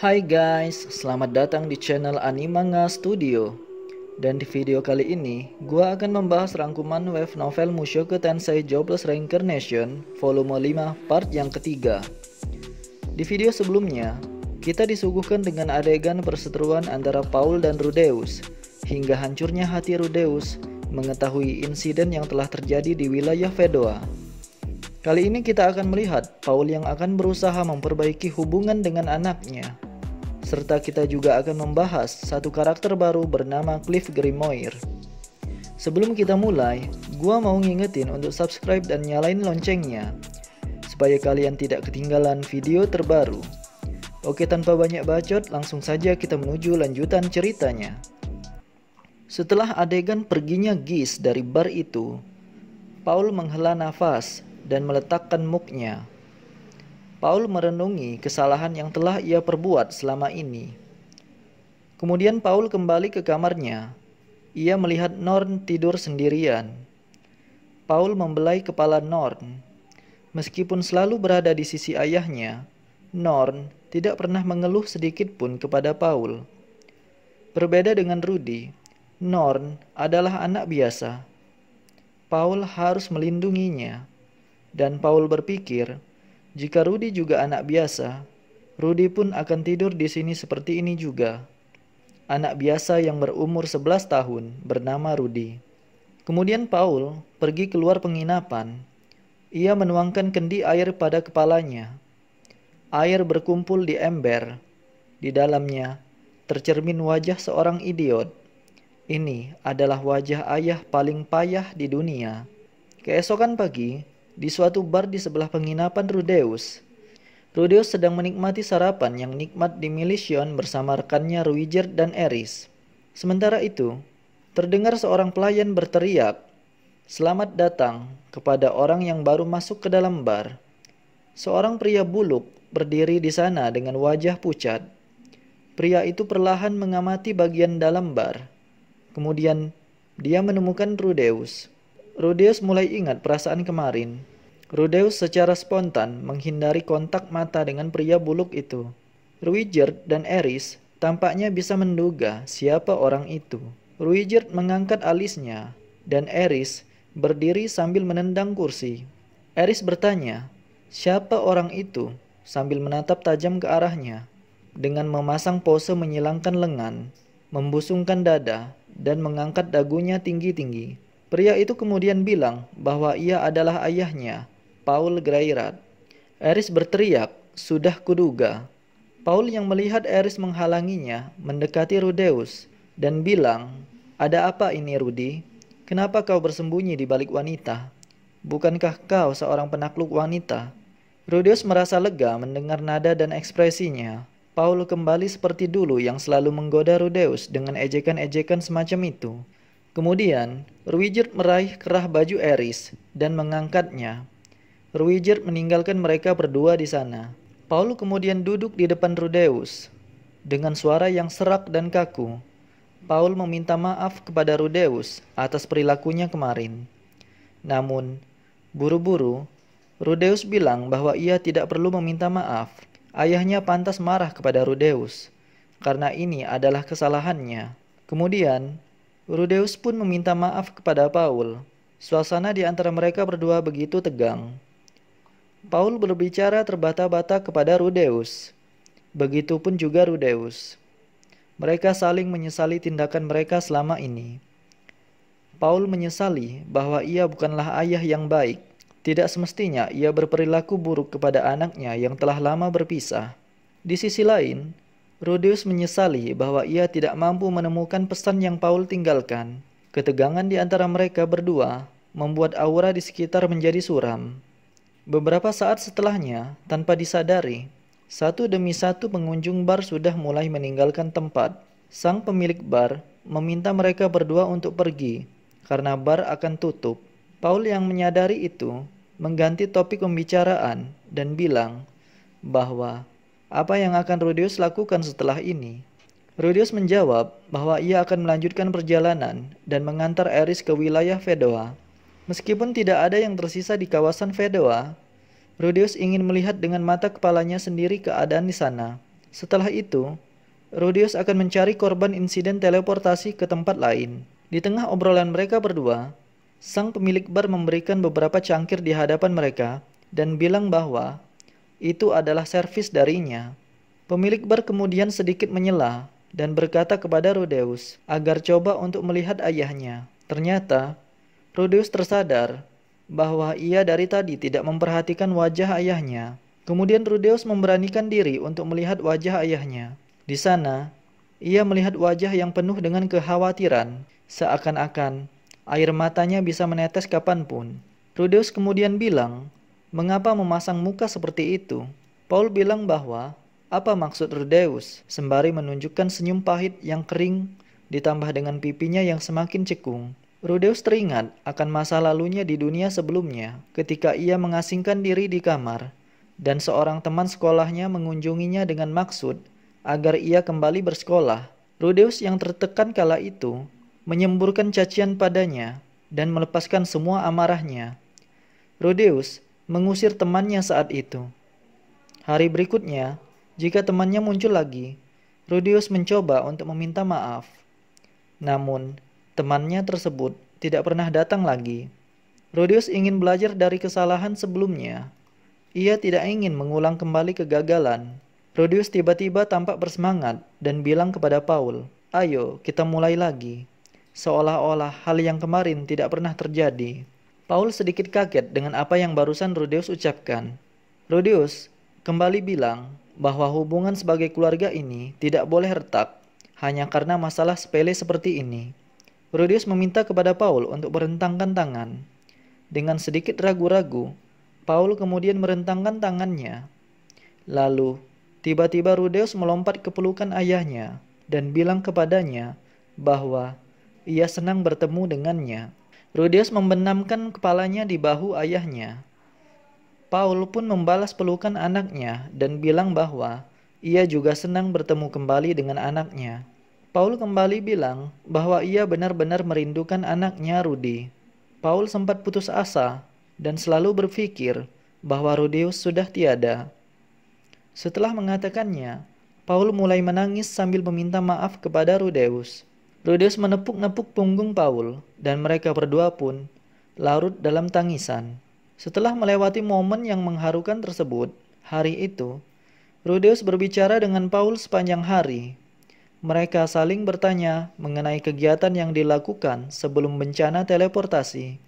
Hai guys, selamat datang di channel Animanga Studio. Dan di video kali ini, gua akan membahas rangkuman wave novel Mushoku Tensei Jobless Reincarnation volume 5 part yang ketiga. Di video sebelumnya, kita disuguhkan dengan adegan perseteruan antara Paul dan Rudeus, hingga hancurnya hati Rudeus mengetahui insiden yang telah terjadi di wilayah Fedoa. Kali ini kita akan melihat Paul yang akan berusaha memperbaiki hubungan dengan anaknya. Serta kita juga akan membahas satu karakter baru bernama Cliff Grimoire. Sebelum kita mulai, gua mau ngingetin untuk subscribe dan nyalain loncengnya, supaya kalian tidak ketinggalan video terbaru. Oke, tanpa banyak bacot, langsung saja kita menuju lanjutan ceritanya. Setelah adegan perginya Gis dari bar itu, Paul menghela nafas dan meletakkan muknya. Paul merenungi kesalahan yang telah ia perbuat selama ini. Kemudian Paul kembali ke kamarnya. Ia melihat Norn tidur sendirian. Paul membelai kepala Norn. Meskipun selalu berada di sisi ayahnya, Norn tidak pernah mengeluh sedikit pun kepada Paul. Berbeda dengan Rudy, Norn adalah anak biasa. Paul harus melindunginya. Dan Paul berpikir, jika Rudy juga anak biasa, Rudy pun akan tidur di sini seperti ini juga. Anak biasa yang berumur 11 tahun bernama Rudy. Kemudian Paul pergi keluar penginapan. Ia menuangkan kendi air pada kepalanya. Air berkumpul di ember. Di dalamnya tercermin wajah seorang idiot. Ini adalah wajah ayah paling payah di dunia. Keesokan pagi, di suatu bar di sebelah penginapan Rudeus sedang menikmati sarapan yang nikmat di Milition bersama rekannya Ruiger dan Eris. Sementara itu, terdengar seorang pelayan berteriak, "Selamat datang," kepada orang yang baru masuk ke dalam bar. Seorang pria buluk berdiri di sana dengan wajah pucat. Pria itu perlahan mengamati bagian dalam bar. Kemudian, dia menemukan Rudeus. Rudeus mulai ingat perasaan kemarin. Rudeus secara spontan menghindari kontak mata dengan pria buluk itu. Ruiger dan Eris tampaknya bisa menduga siapa orang itu. Ruiger mengangkat alisnya, dan Eris berdiri sambil menendang kursi. Eris bertanya, "Siapa orang itu?" sambil menatap tajam ke arahnya. Dengan memasang pose menyilangkan lengan, membusungkan dada, dan mengangkat dagunya tinggi-tinggi. Pria itu kemudian bilang bahwa ia adalah ayahnya, Paul Grairat. Eris berteriak, "Sudah kuduga." Paul yang melihat Eris menghalanginya mendekati Rudeus dan bilang, "Ada apa ini, Rudy? Kenapa kau bersembunyi di balik wanita? Bukankah kau seorang penakluk wanita?" Rudeus merasa lega mendengar nada dan ekspresinya. Paul kembali seperti dulu yang selalu menggoda Rudeus dengan ejekan-ejekan semacam itu. Kemudian, Ruiger meraih kerah baju Eris dan mengangkatnya. Ruiger meninggalkan mereka berdua di sana. Paul kemudian duduk di depan Rudeus. Dengan suara yang serak dan kaku, Paul meminta maaf kepada Rudeus atas perilakunya kemarin. Namun, buru-buru, Rudeus bilang bahwa ia tidak perlu meminta maaf. Ayahnya pantas marah kepada Rudeus, karena ini adalah kesalahannya. Kemudian, Rudeus pun meminta maaf kepada Paul. Suasana di antara mereka berdua begitu tegang. Paul berbicara terbata-bata kepada Rudeus. Begitupun juga Rudeus. Mereka saling menyesali tindakan mereka selama ini. Paul menyesali bahwa ia bukanlah ayah yang baik. Tidak semestinya ia berperilaku buruk kepada anaknya yang telah lama berpisah. Di sisi lain, Rudeus menyesali bahwa ia tidak mampu menemukan pesan yang Paul tinggalkan. Ketegangan di antara mereka berdua membuat aura di sekitar menjadi suram. Beberapa saat setelahnya, tanpa disadari, satu demi satu pengunjung bar sudah mulai meninggalkan tempat. Sang pemilik bar meminta mereka berdua untuk pergi, karena bar akan tutup. Paul yang menyadari itu, mengganti topik pembicaraan dan bilang bahwa apa yang akan Rudeus lakukan setelah ini? Rudeus menjawab bahwa ia akan melanjutkan perjalanan dan mengantar Eris ke wilayah Fedoa. Meskipun tidak ada yang tersisa di kawasan Fedoa, Rudeus ingin melihat dengan mata kepalanya sendiri keadaan di sana. Setelah itu, Rudeus akan mencari korban insiden teleportasi ke tempat lain. Di tengah obrolan mereka berdua, sang pemilik bar memberikan beberapa cangkir di hadapan mereka dan bilang bahwa itu adalah servis darinya. Pemilik bar kemudian sedikit menyela dan berkata kepada Rudeus agar coba untuk melihat ayahnya. Ternyata, Rudeus tersadar bahwa ia dari tadi tidak memperhatikan wajah ayahnya. Kemudian Rudeus memberanikan diri untuk melihat wajah ayahnya. Di sana, ia melihat wajah yang penuh dengan kekhawatiran, seakan-akan air matanya bisa menetes kapanpun. Rudeus kemudian bilang, "Mengapa memasang muka seperti itu?" Paul bilang bahwa, "Apa maksud Rudeus?" sembari menunjukkan senyum pahit yang kering ditambah dengan pipinya yang semakin cekung. Rudeus teringat akan masa lalunya di dunia sebelumnya ketika ia mengasingkan diri di kamar dan seorang teman sekolahnya mengunjunginya dengan maksud agar ia kembali bersekolah. Rudeus yang tertekan kala itu menyemburkan cacian padanya dan melepaskan semua amarahnya. Rudeus mengusir temannya saat itu. Hari berikutnya, jika temannya muncul lagi, Rudeus mencoba untuk meminta maaf. Namun, temannya tersebut tidak pernah datang lagi. Rudeus ingin belajar dari kesalahan sebelumnya. Ia tidak ingin mengulang kembali kegagalan. Rudeus tiba-tiba tampak bersemangat dan bilang kepada Paul, "Ayo, kita mulai lagi." Seolah-olah hal yang kemarin tidak pernah terjadi. Paul sedikit kaget dengan apa yang barusan Rudeus ucapkan. Rudeus kembali bilang bahwa hubungan sebagai keluarga ini tidak boleh retak hanya karena masalah sepele seperti ini. Rudeus meminta kepada Paul untuk merentangkan tangan. Dengan sedikit ragu-ragu, Paul kemudian merentangkan tangannya. Lalu, tiba-tiba Rudeus melompat ke pelukan ayahnya dan bilang kepadanya bahwa ia senang bertemu dengannya. Rudeus membenamkan kepalanya di bahu ayahnya. Paul pun membalas pelukan anaknya dan bilang bahwa ia juga senang bertemu kembali dengan anaknya. Paul kembali bilang bahwa ia benar-benar merindukan anaknya Rudy. Paul sempat putus asa dan selalu berpikir bahwa Rudeus sudah tiada. Setelah mengatakannya, Paul mulai menangis sambil meminta maaf kepada Rudeus. Rudeus menepuk-nepuk punggung Paul dan mereka berdua pun larut dalam tangisan. Setelah melewati momen yang mengharukan tersebut, hari itu, Rudeus berbicara dengan Paul sepanjang hari. Mereka saling bertanya mengenai kegiatan yang dilakukan sebelum bencana teleportasi.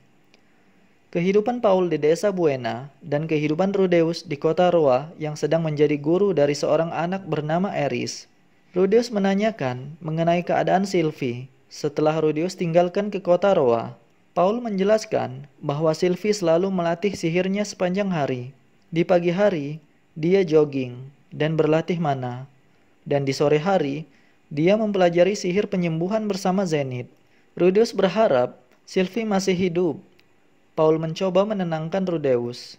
Kehidupan Paul di desa Buena dan kehidupan Rudeus di kota Roa yang sedang menjadi guru dari seorang anak bernama Eris. Rudeus menanyakan mengenai keadaan Sylvie setelah Rudeus tinggalkan ke kota Roa. Paul menjelaskan bahwa Sylvie selalu melatih sihirnya sepanjang hari. Di pagi hari, dia jogging dan berlatih mana. Dan di sore hari, dia mempelajari sihir penyembuhan bersama Zenith. Rudeus berharap Sylvie masih hidup. Paul mencoba menenangkan Rudeus.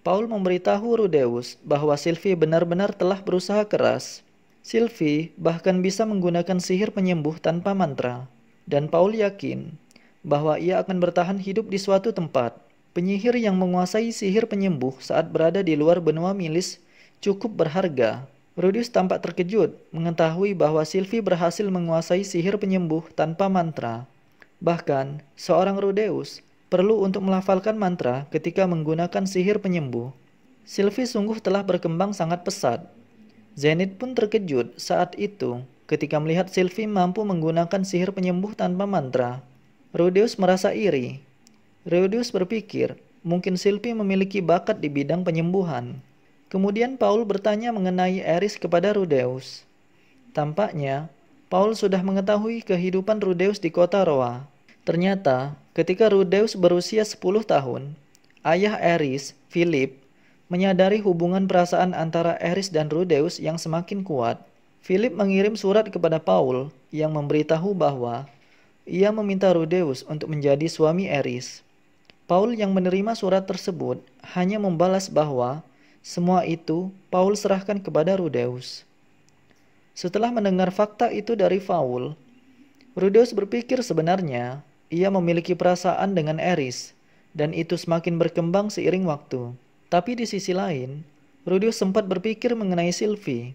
Paul memberitahu Rudeus bahwa Sylvie benar-benar telah berusaha keras. Sylvie bahkan bisa menggunakan sihir penyembuh tanpa mantra. Dan Paul yakin bahwa ia akan bertahan hidup di suatu tempat. Penyihir yang menguasai sihir penyembuh saat berada di luar benua Milis cukup berharga. Rudeus tampak terkejut mengetahui bahwa Sylvie berhasil menguasai sihir penyembuh tanpa mantra. Bahkan, seorang Rudeus perlu untuk melafalkan mantra ketika menggunakan sihir penyembuh. Sylvie sungguh telah berkembang sangat pesat. Zenith pun terkejut saat itu ketika melihat Sylvie mampu menggunakan sihir penyembuh tanpa mantra. Rudeus merasa iri. Rudeus berpikir mungkin Sylvie memiliki bakat di bidang penyembuhan. Kemudian Paul bertanya mengenai Eris kepada Rudeus. Tampaknya Paul sudah mengetahui kehidupan Rudeus di kota Roa. Ternyata, ketika Rudeus berusia 10 tahun, ayah Eris, Philip, menyadari hubungan perasaan antara Eris dan Rudeus yang semakin kuat. Philip mengirim surat kepada Paul yang memberitahu bahwa ia meminta Rudeus untuk menjadi suami Eris. Paul yang menerima surat tersebut hanya membalas bahwa semua itu Paul serahkan kepada Rudeus. Setelah mendengar fakta itu dari Paul, Rudeus berpikir sebenarnya ia memiliki perasaan dengan Eris, dan itu semakin berkembang seiring waktu. Tapi di sisi lain, Rudeus sempat berpikir mengenai Sylvie.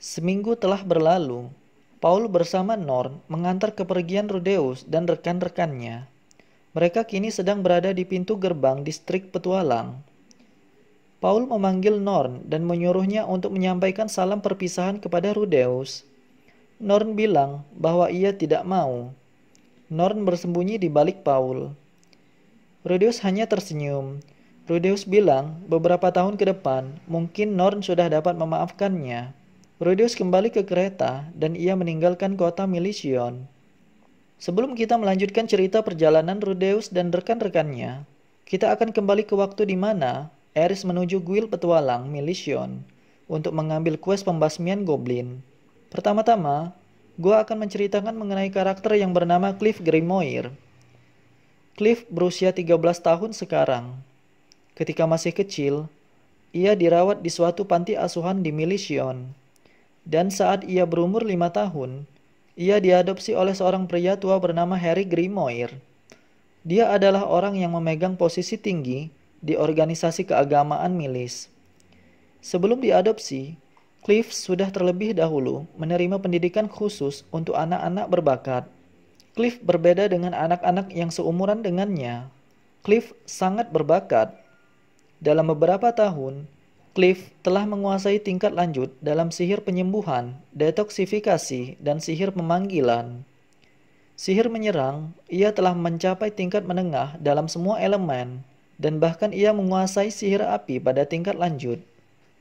Seminggu telah berlalu. Paul bersama Norn mengantar kepergian Rudeus dan rekan-rekannya. Mereka kini sedang berada di pintu gerbang distrik petualang. Paul memanggil Norn dan menyuruhnya untuk menyampaikan salam perpisahan kepada Rudeus. Norn bilang bahwa ia tidak mau. Norn bersembunyi di balik Paul. Rudeus hanya tersenyum. Rudeus bilang beberapa tahun ke depan mungkin Norn sudah dapat memaafkannya. Rudeus kembali ke kereta dan ia meninggalkan kota Milision. Sebelum kita melanjutkan cerita perjalanan Rudeus dan rekan-rekannya, kita akan kembali ke waktu di mana Eris menuju guild petualang Milision untuk mengambil quest pembasmian goblin. Pertama-tama, gua akan menceritakan mengenai karakter yang bernama Cliff Grimoire. Cliff berusia 13 tahun sekarang. Ketika masih kecil, ia dirawat di suatu panti asuhan di Milision. Dan saat ia berumur 5 tahun, ia diadopsi oleh seorang pria tua bernama Harry Grimoire. Dia adalah orang yang memegang posisi tinggi di organisasi keagamaan milis. Sebelum diadopsi, Cliff sudah terlebih dahulu menerima pendidikan khusus untuk anak-anak berbakat. Cliff berbeda dengan anak-anak yang seumuran dengannya. Cliff sangat berbakat. Dalam beberapa tahun, Cliff telah menguasai tingkat lanjut dalam sihir penyembuhan, detoksifikasi, dan sihir pemanggilan. Sihir menyerang, ia telah mencapai tingkat menengah dalam semua elemen, dan bahkan ia menguasai sihir api pada tingkat lanjut.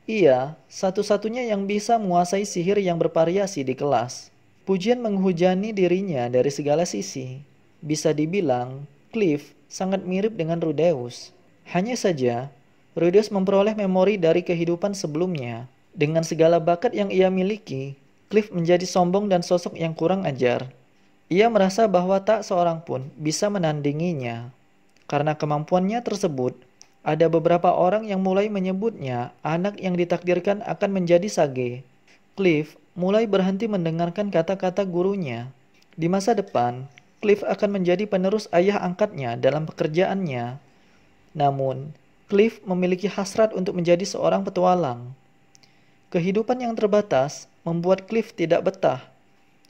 Ia satu-satunya yang bisa menguasai sihir yang bervariasi di kelas. Pujian menghujani dirinya dari segala sisi. Bisa dibilang, Cliff sangat mirip dengan Rudeus. Hanya saja, Rudeus memperoleh memori dari kehidupan sebelumnya. Dengan segala bakat yang ia miliki, Cliff menjadi sombong dan sosok yang kurang ajar. Ia merasa bahwa tak seorang pun bisa menandinginya. Karena kemampuannya tersebut, ada beberapa orang yang mulai menyebutnya anak yang ditakdirkan akan menjadi sage. Cliff mulai berhenti mendengarkan kata-kata gurunya. Di masa depan, Cliff akan menjadi penerus ayah angkatnya dalam pekerjaannya. Namun, Cliff memiliki hasrat untuk menjadi seorang petualang. Kehidupan yang terbatas membuat Cliff tidak betah.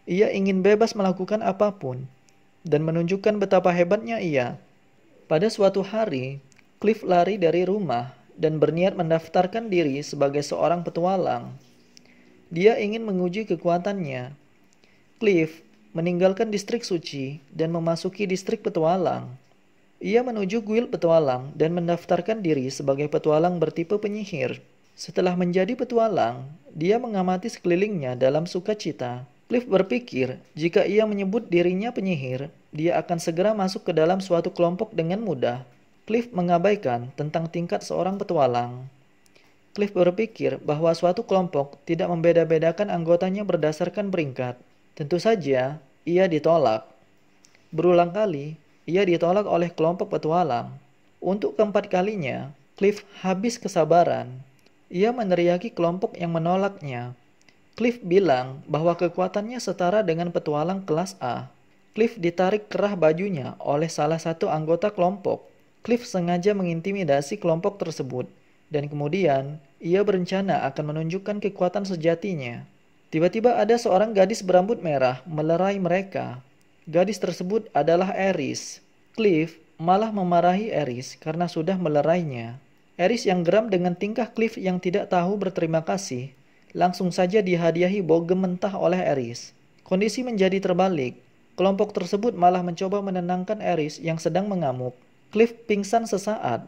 Ia ingin bebas melakukan apapun dan menunjukkan betapa hebatnya ia. Pada suatu hari, Cliff lari dari rumah dan berniat mendaftarkan diri sebagai seorang petualang. Dia ingin menguji kekuatannya. Cliff meninggalkan distrik suci dan memasuki distrik petualang. Ia menuju guild petualang dan mendaftarkan diri sebagai petualang bertipe penyihir. Setelah menjadi petualang, dia mengamati sekelilingnya dalam sukacita. Cliff berpikir jika ia menyebut dirinya penyihir, dia akan segera masuk ke dalam suatu kelompok dengan mudah. Cliff mengabaikan tentang tingkat seorang petualang. Cliff berpikir bahwa suatu kelompok tidak membeda-bedakan anggotanya berdasarkan peringkat. Tentu saja, ia ditolak. Berulang kali, ia ditolak oleh kelompok petualang. Untuk keempat kalinya, Cliff habis kesabaran. Ia meneriaki kelompok yang menolaknya. Cliff bilang bahwa kekuatannya setara dengan petualang kelas A. Cliff ditarik kerah bajunya oleh salah satu anggota kelompok. Cliff sengaja mengintimidasi kelompok tersebut, dan kemudian ia berencana akan menunjukkan kekuatan sejatinya. Tiba-tiba ada seorang gadis berambut merah melerai mereka. Gadis tersebut adalah Eris. Cliff malah memarahi Eris karena sudah melerainya. Eris yang geram dengan tingkah Cliff yang tidak tahu berterima kasih, langsung saja dihadiahi bogem mentah oleh Eris. Kondisi menjadi terbalik. Kelompok tersebut malah mencoba menenangkan Eris yang sedang mengamuk. Cliff pingsan sesaat,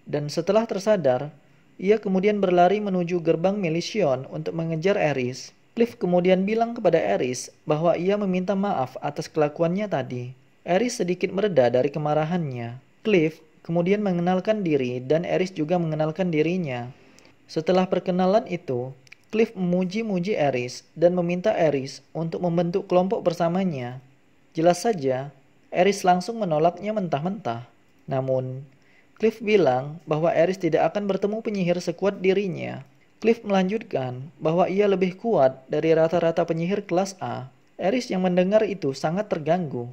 dan setelah tersadar, ia kemudian berlari menuju gerbang Milision untuk mengejar Eris. Cliff kemudian bilang kepada Eris bahwa ia meminta maaf atas kelakuannya tadi. Eris sedikit mereda dari kemarahannya. Cliff kemudian mengenalkan diri dan Eris juga mengenalkan dirinya. Setelah perkenalan itu, Cliff memuji-muji Eris dan meminta Eris untuk membentuk kelompok bersamanya. Jelas saja, Eris langsung menolaknya mentah-mentah. Namun, Cliff bilang bahwa Eris tidak akan bertemu penyihir sekuat dirinya. Cliff melanjutkan bahwa ia lebih kuat dari rata-rata penyihir kelas A. Eris yang mendengar itu sangat terganggu.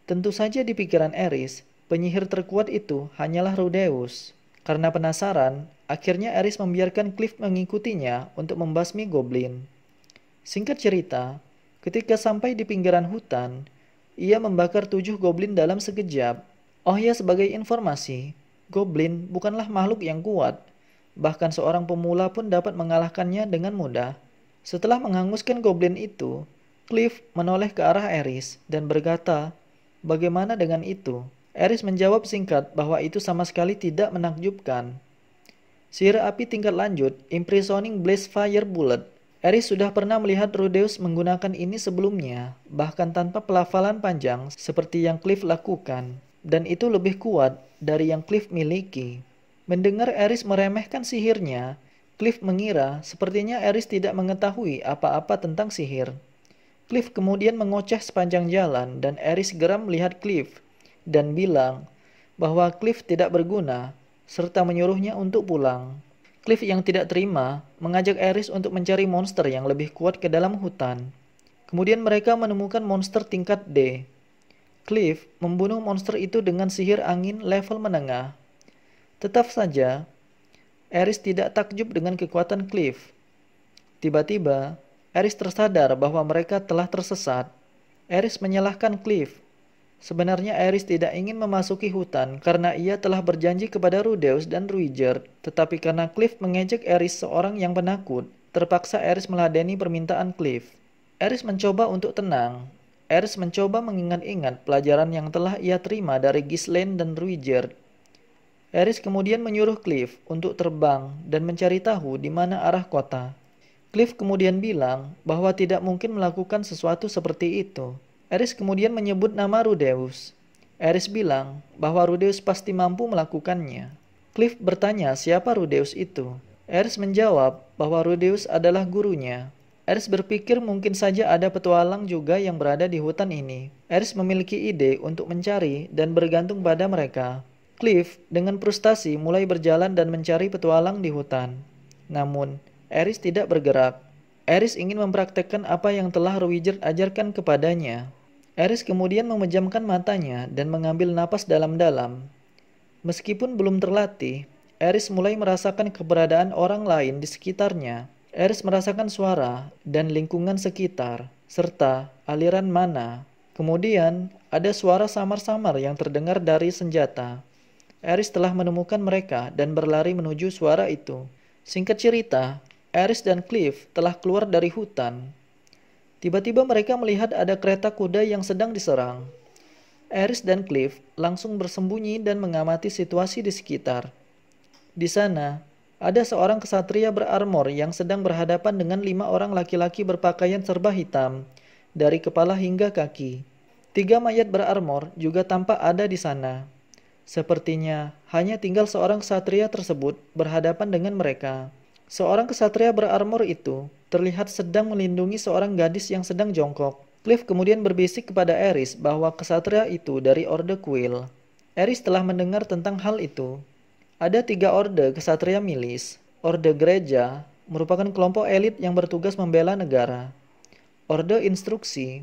Tentu saja di pikiran Eris, penyihir terkuat itu hanyalah Rudeus. Karena penasaran, akhirnya Eris membiarkan Cliff mengikutinya untuk membasmi goblin. Singkat cerita, ketika sampai di pinggiran hutan, ia membakar 7 goblin dalam sekejap. Oh ya, sebagai informasi, goblin bukanlah makhluk yang kuat. Bahkan seorang pemula pun dapat mengalahkannya dengan mudah. Setelah menghanguskan goblin itu, Cliff menoleh ke arah Eris dan berkata, "Bagaimana dengan itu?" Eris menjawab singkat bahwa itu sama sekali tidak menakjubkan. Sihir api tingkat lanjut, Imprisoning Blaze Fire Bullet. Eris sudah pernah melihat Rudeus menggunakan ini sebelumnya, bahkan tanpa pelafalan panjang seperti yang Cliff lakukan. Dan itu lebih kuat dari yang Cliff miliki. Mendengar Eris meremehkan sihirnya, Cliff mengira sepertinya Eris tidak mengetahui apa-apa tentang sihir. Cliff kemudian mengoceh sepanjang jalan dan Eris geram melihat Cliff dan bilang bahwa Cliff tidak berguna serta menyuruhnya untuk pulang. Cliff yang tidak terima mengajak Eris untuk mencari monster yang lebih kuat ke dalam hutan. Kemudian mereka menemukan monster tingkat D. Cliff membunuh monster itu dengan sihir angin level menengah. Tetap saja, Eris tidak takjub dengan kekuatan Cliff. Tiba-tiba, Eris tersadar bahwa mereka telah tersesat. Eris menyalahkan Cliff. Sebenarnya Eris tidak ingin memasuki hutan karena ia telah berjanji kepada Rudeus dan Ruiger, tetapi karena Cliff mengejek Eris seorang yang penakut, terpaksa Eris meladeni permintaan Cliff. Eris mencoba untuk tenang. Eris mencoba mengingat-ingat pelajaran yang telah ia terima dari Ghislaine dan Ruiger. Eris kemudian menyuruh Cliff untuk terbang dan mencari tahu di mana arah kota. Cliff kemudian bilang bahwa tidak mungkin melakukan sesuatu seperti itu. Eris kemudian menyebut nama Rudeus. Eris bilang bahwa Rudeus pasti mampu melakukannya. Cliff bertanya siapa Rudeus itu. Eris menjawab bahwa Rudeus adalah gurunya. Eris berpikir mungkin saja ada petualang juga yang berada di hutan ini. Eris memiliki ide untuk mencari dan bergantung pada mereka. Cliff dengan frustasi mulai berjalan dan mencari petualang di hutan. Namun, Eris tidak bergerak. Eris ingin mempraktekkan apa yang telah Ruiger ajarkan kepadanya. Eris kemudian memejamkan matanya dan mengambil napas dalam-dalam. Meskipun belum terlatih, Eris mulai merasakan keberadaan orang lain di sekitarnya. Eris merasakan suara dan lingkungan sekitar, serta aliran mana. Kemudian, ada suara samar-samar yang terdengar dari senjata. Eris telah menemukan mereka dan berlari menuju suara itu. Singkat cerita, Eris dan Cliff telah keluar dari hutan. Tiba-tiba mereka melihat ada kereta kuda yang sedang diserang. Eris dan Cliff langsung bersembunyi dan mengamati situasi di sekitar. Di sana, ada seorang kesatria berarmor yang sedang berhadapan dengan 5 orang laki-laki berpakaian serba hitam, dari kepala hingga kaki. 3 mayat berarmor juga tampak ada di sana. Sepertinya hanya tinggal seorang kesatria tersebut berhadapan dengan mereka. Seorang kesatria berarmor itu terlihat sedang melindungi seorang gadis yang sedang jongkok. Cliff kemudian berbisik kepada Eris bahwa kesatria itu dari Orde Quill. Eris telah mendengar tentang hal itu. Ada 3 orde kesatria milis. Orde Gereja merupakan kelompok elit yang bertugas membela negara. Orde Instruksi,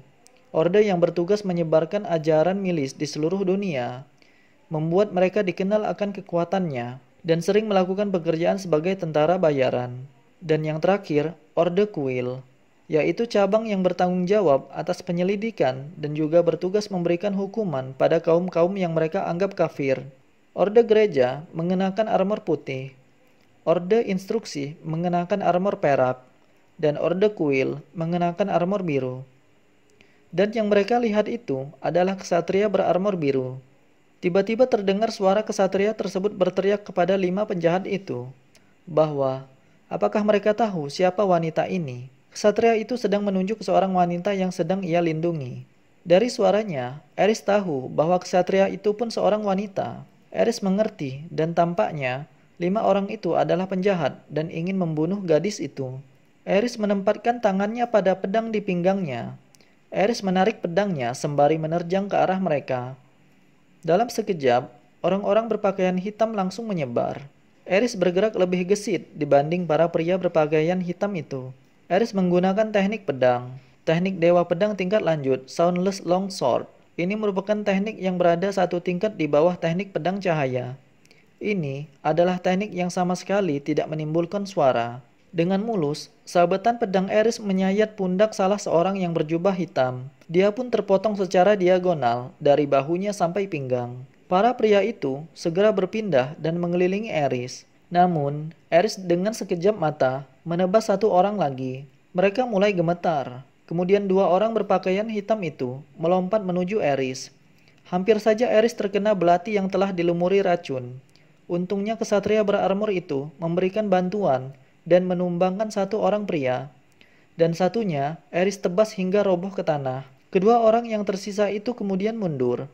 orde yang bertugas menyebarkan ajaran milis di seluruh dunia, membuat mereka dikenal akan kekuatannya dan sering melakukan pekerjaan sebagai tentara bayaran. Dan yang terakhir, Orde Quill, yaitu cabang yang bertanggung jawab atas penyelidikan dan juga bertugas memberikan hukuman pada kaum-kaum yang mereka anggap kafir. Orde Gereja mengenakan armor putih, Orde Instruksi mengenakan armor perak, dan Orde Quill mengenakan armor biru. Dan yang mereka lihat itu adalah kesatria berarmor biru. Tiba-tiba terdengar suara kesatria tersebut berteriak kepada 5 penjahat itu, bahwa apakah mereka tahu siapa wanita ini? Kesatria itu sedang menunjuk ke seorang wanita yang sedang ia lindungi. Dari suaranya, Eris tahu bahwa kesatria itu pun seorang wanita. Eris mengerti dan tampaknya 5 orang itu adalah penjahat dan ingin membunuh gadis itu. Eris menempatkan tangannya pada pedang di pinggangnya. Eris menarik pedangnya sembari menerjang ke arah mereka. Dalam sekejap, orang-orang berpakaian hitam langsung menyebar. Eris bergerak lebih gesit dibanding para pria berpakaian hitam itu. Eris menggunakan teknik pedang. Teknik Dewa Pedang tingkat lanjut, Soundless Longsword. Ini merupakan teknik yang berada 1 tingkat di bawah teknik pedang cahaya. Ini adalah teknik yang sama sekali tidak menimbulkan suara. Dengan mulus, sabetan pedang Ares menyayat pundak salah seorang yang berjubah hitam. Dia pun terpotong secara diagonal dari bahunya sampai pinggang. Para pria itu segera berpindah dan mengelilingi Ares. Namun, Ares dengan sekejap mata menebas satu orang lagi. Mereka mulai gemetar. Kemudian dua orang berpakaian hitam itu melompat menuju Ares. Hampir saja Ares terkena belati yang telah dilumuri racun. Untungnya kesatria berarmor itu memberikan bantuan dan menumbangkan satu orang pria, dan satunya Ares tebas hingga roboh ke tanah. Kedua orang yang tersisa itu kemudian mundur.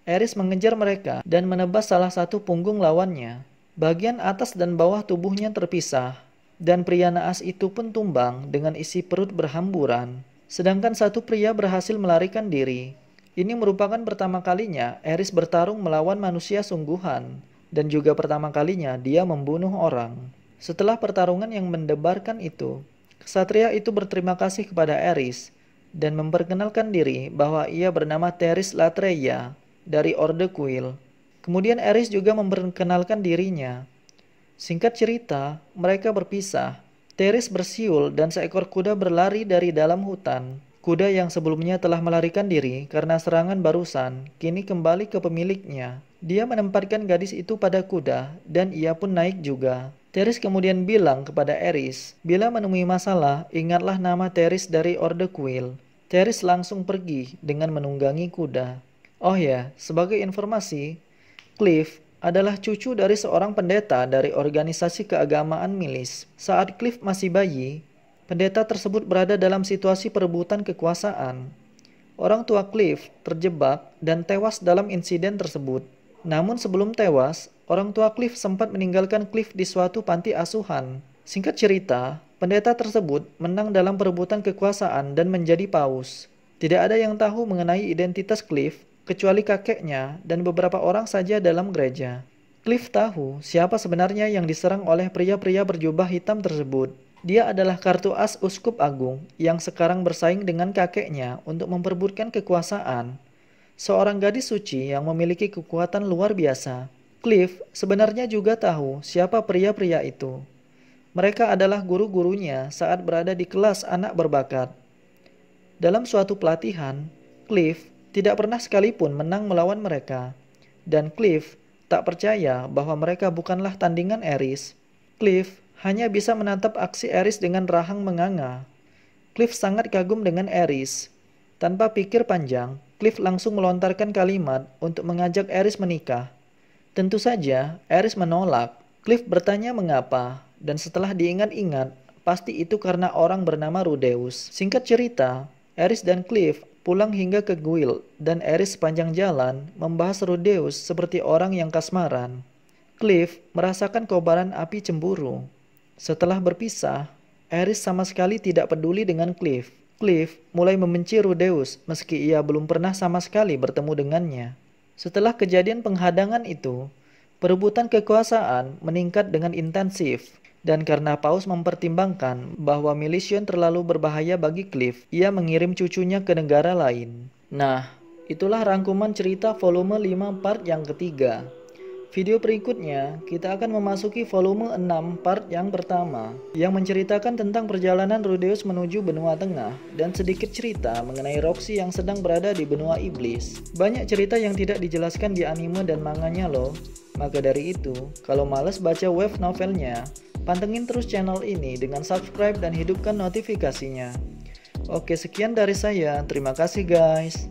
Ares mengejar mereka dan menebas salah satu punggung lawannya. Bagian atas dan bawah tubuhnya terpisah, dan pria naas itu pun tumbang dengan isi perut berhamburan. Sedangkan satu pria berhasil melarikan diri. Ini merupakan pertama kalinya Ares bertarung melawan manusia sungguhan, dan juga pertama kalinya dia membunuh orang. Setelah pertarungan yang mendebarkan itu, kesatria itu berterima kasih kepada Ares dan memperkenalkan diri bahwa ia bernama Theris Latreia dari Orde Kuil. Kemudian Ares juga memperkenalkan dirinya. Singkat cerita, mereka berpisah. Theris bersiul dan seekor kuda berlari dari dalam hutan. Kuda yang sebelumnya telah melarikan diri karena serangan barusan, kini kembali ke pemiliknya. Dia menempatkan gadis itu pada kuda dan ia pun naik juga. Theris kemudian bilang kepada Ares, bila menemui masalah, ingatlah nama Theris dari Orde Kuil. Theris langsung pergi dengan menunggangi kuda. Oh ya, sebagai informasi, Cliff adalah cucu dari seorang pendeta dari organisasi keagamaan milis. Saat Cliff masih bayi, pendeta tersebut berada dalam situasi perebutan kekuasaan. Orang tua Cliff terjebak dan tewas dalam insiden tersebut. Namun sebelum tewas, orang tua Cliff sempat meninggalkan Cliff di suatu panti asuhan. Singkat cerita, pendeta tersebut menang dalam perebutan kekuasaan dan menjadi paus. Tidak ada yang tahu mengenai identitas Cliff, kecuali kakeknya dan beberapa orang saja dalam gereja. Cliff tahu siapa sebenarnya yang diserang oleh pria-pria berjubah hitam tersebut. Dia adalah kartu as Uskup Agung yang sekarang bersaing dengan kakeknya untuk memperebutkan kekuasaan. Seorang gadis suci yang memiliki kekuatan luar biasa. Cliff sebenarnya juga tahu siapa pria-pria itu. Mereka adalah guru-gurunya saat berada di kelas anak berbakat. Dalam suatu pelatihan, Cliff tidak pernah sekalipun menang melawan mereka. Dan Cliff tak percaya bahwa mereka bukanlah tandingan Ares. Cliff hanya bisa menatap aksi Ares dengan rahang menganga. Cliff sangat kagum dengan Ares. Tanpa pikir panjang, Cliff langsung melontarkan kalimat untuk mengajak Ares menikah. Tentu saja, Ares menolak. Cliff bertanya mengapa, dan setelah diingat-ingat, pasti itu karena orang bernama Rudeus. Singkat cerita, Ares dan Cliff pulang hingga ke Guild, dan Ares sepanjang jalan membahas Rudeus seperti orang yang kasmaran. Cliff merasakan kobaran api cemburu. Setelah berpisah, Ares sama sekali tidak peduli dengan Cliff. Cliff mulai membenci Rudeus meski ia belum pernah sama sekali bertemu dengannya. Setelah kejadian penghadangan itu, perebutan kekuasaan meningkat dengan intensif. Dan karena Paus mempertimbangkan bahwa Milesian terlalu berbahaya bagi Cliff, ia mengirim cucunya ke negara lain. Nah, itulah rangkuman cerita volume 5 part yang ketiga. Video berikutnya, kita akan memasuki volume 6 part yang pertama, yang menceritakan tentang perjalanan Rudeus menuju benua tengah, dan sedikit cerita mengenai Roxy yang sedang berada di benua iblis. Banyak cerita yang tidak dijelaskan di anime dan manganya loh. Maka dari itu, kalau males baca web novelnya, pantengin terus channel ini dengan subscribe dan hidupkan notifikasinya. Oke, sekian dari saya. Terima kasih guys.